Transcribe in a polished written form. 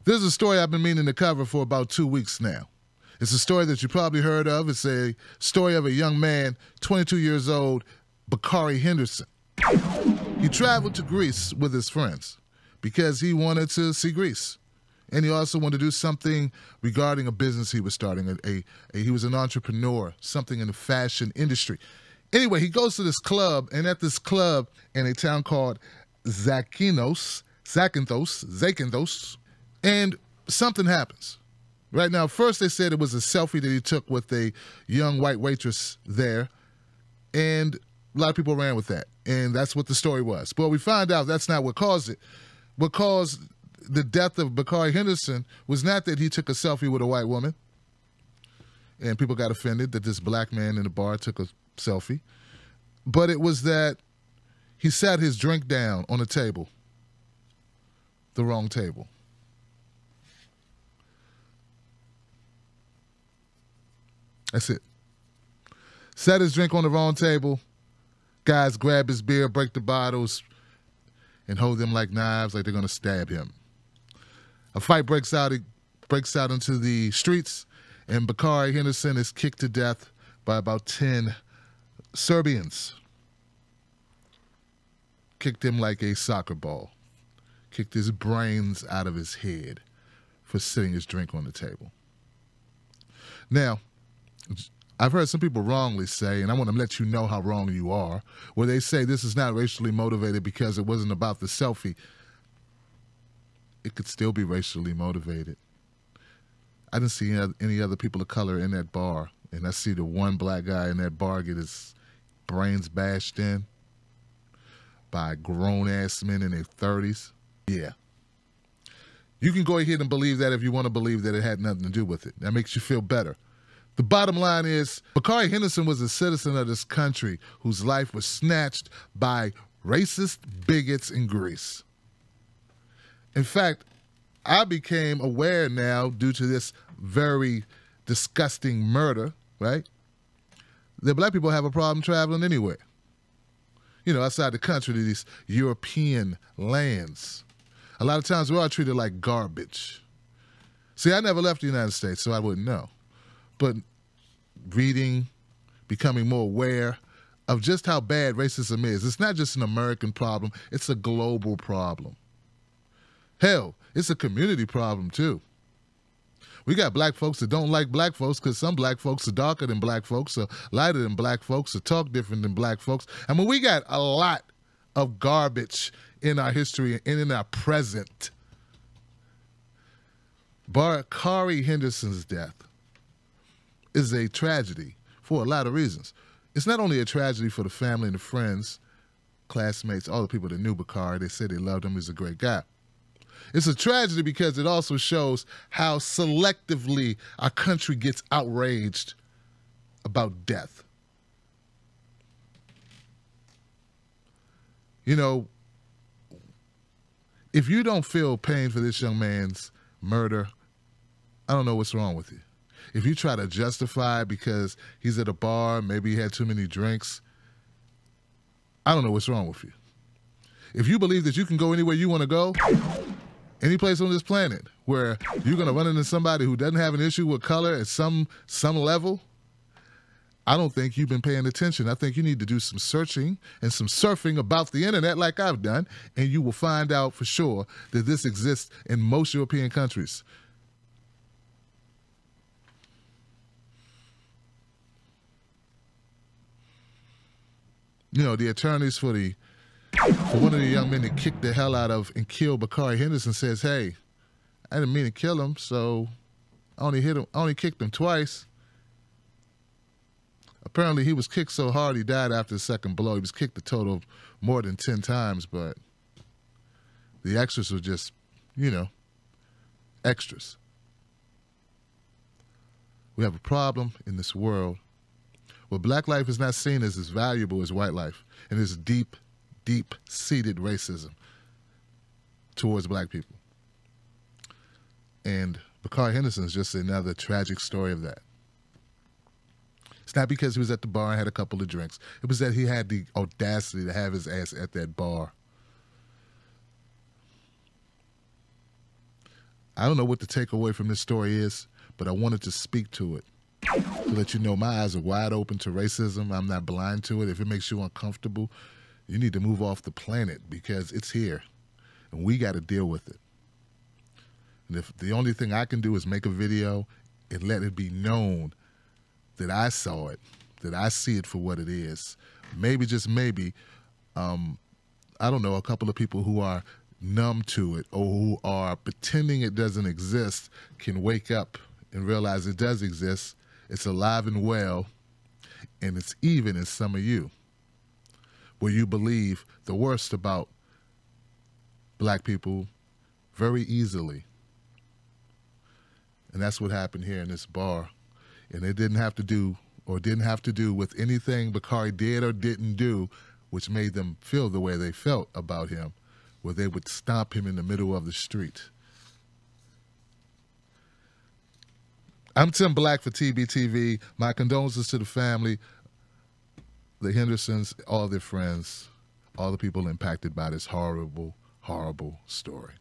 There's a story I've been meaning to cover for about 2 weeks now. It's a story that you probably heard of. It's a story of a young man, 22 years old, Bakari Henderson. He traveled to Greece with his friends because he wanted to see Greece. And he also wanted to do something regarding a business he was starting. He was an entrepreneur, something in the fashion industry. Anyway, he goes to this club, and at this club in a town called Zakynthos, and something happens. Right now, first they said it was a selfie that he took with a young white waitress there, and a lot of people ran with that, and that's what the story was. But we find out that's not what caused it. What caused the death of Bakari Henderson was not that he took a selfie with a white woman, and people got offended that this black man in the bar took a selfie, but it was that he sat his drink down on a table, the wrong table. That's it. Set his drink on the wrong table. Guys grab his beer, break the bottles, and hold them like knives, like they're going to stab him. A fight breaks out. It breaks out into the streets, and Bakari Henderson is kicked to death by about 10 Serbians. Kicked him like a soccer ball. Kicked his brains out of his head for sitting his drink on the table. Now, I've heard some people wrongly say, and I want to let you know how wrong you are, where they say this is not racially motivated because it wasn't about the selfie. It could still be racially motivated. I didn't see any other people of color in that bar, and I see the one black guy in that bar get his brains bashed in by grown-ass men in their 30s. Yeah. You can go ahead and believe that if you want to believe that it had nothing to do with it. That makes you feel better. The bottom line is, Bakari Henderson was a citizen of this country whose life was snatched by racist bigots in Greece. In fact, I became aware now, due to this very disgusting murder, right, that black people have a problem traveling anywhere. You know, outside the country to these European lands. A lot of times we are treated like garbage. See, I never left the United States, so I wouldn't know. But reading, becoming more aware of just how bad racism is. It's not just an American problem, it's a global problem. Hell, it's a community problem too. We got black folks that don't like black folks because some black folks are darker than black folks, or lighter than black folks, or talk different than black folks. I mean, we got a lot of garbage in our history and in our present. Bakari Henderson's death is a tragedy for a lot of reasons. It's not only a tragedy for the family and the friends, classmates, all the people that knew Bakari. They said they loved him. He's a great guy. It's a tragedy because it also shows how selectively our country gets outraged about death. You know, if you don't feel pain for this young man's murder, I don't know what's wrong with you. If you try to justify it because he's at a bar, maybe he had too many drinks, I don't know what's wrong with you. If you believe that you can go anywhere you want to go, any place on this planet where you're going to run into somebody who doesn't have an issue with color at some level, I don't think you've been paying attention. I think you need to do some searching and some surfing about the internet like I've done, and you will find out for sure that this exists in most European countries. You know, the attorneys for one of the young men that kicked the hell out of and killed Bakari Henderson says, hey, I didn't mean to kill him, so I only kicked him twice. Apparently he was kicked so hard he died after the second blow. He was kicked a total of more than 10 times, but the extras were just, you know, extras. We have a problem in this world where black life is not seen as valuable as white life, and there's deep, deep-seated racism towards black people. And Bakari Henderson is just another tragic story of that. It's not because he was at the bar and had a couple of drinks. It was that he had the audacity to have his ass at that bar. I don't know what the takeaway from this story is, but I wanted to speak to it to let you know my eyes are wide open to racism. I'm not blind to it. If it makes you uncomfortable, you need to move off the planet because it's here, and we got to deal with it. And if the only thing I can do is make a video and let it be known that I saw it, that I see it for what it is, maybe, just maybe, I don't know, a couple of people who are numb to it or who are pretending it doesn't exist can wake up and realize it does exist. It's alive and well, and it's even in some of you, where you believe the worst about black people very easily. And that's what happened here in this bar. And it didn't have to do with anything Bakari did or didn't do, which made them feel the way they felt about him, where they would stomp him in the middle of the street. I'm Tim Black for TBTV. My condolences to the family, the Hendersons, all their friends, all the people impacted by this horrible, horrible story.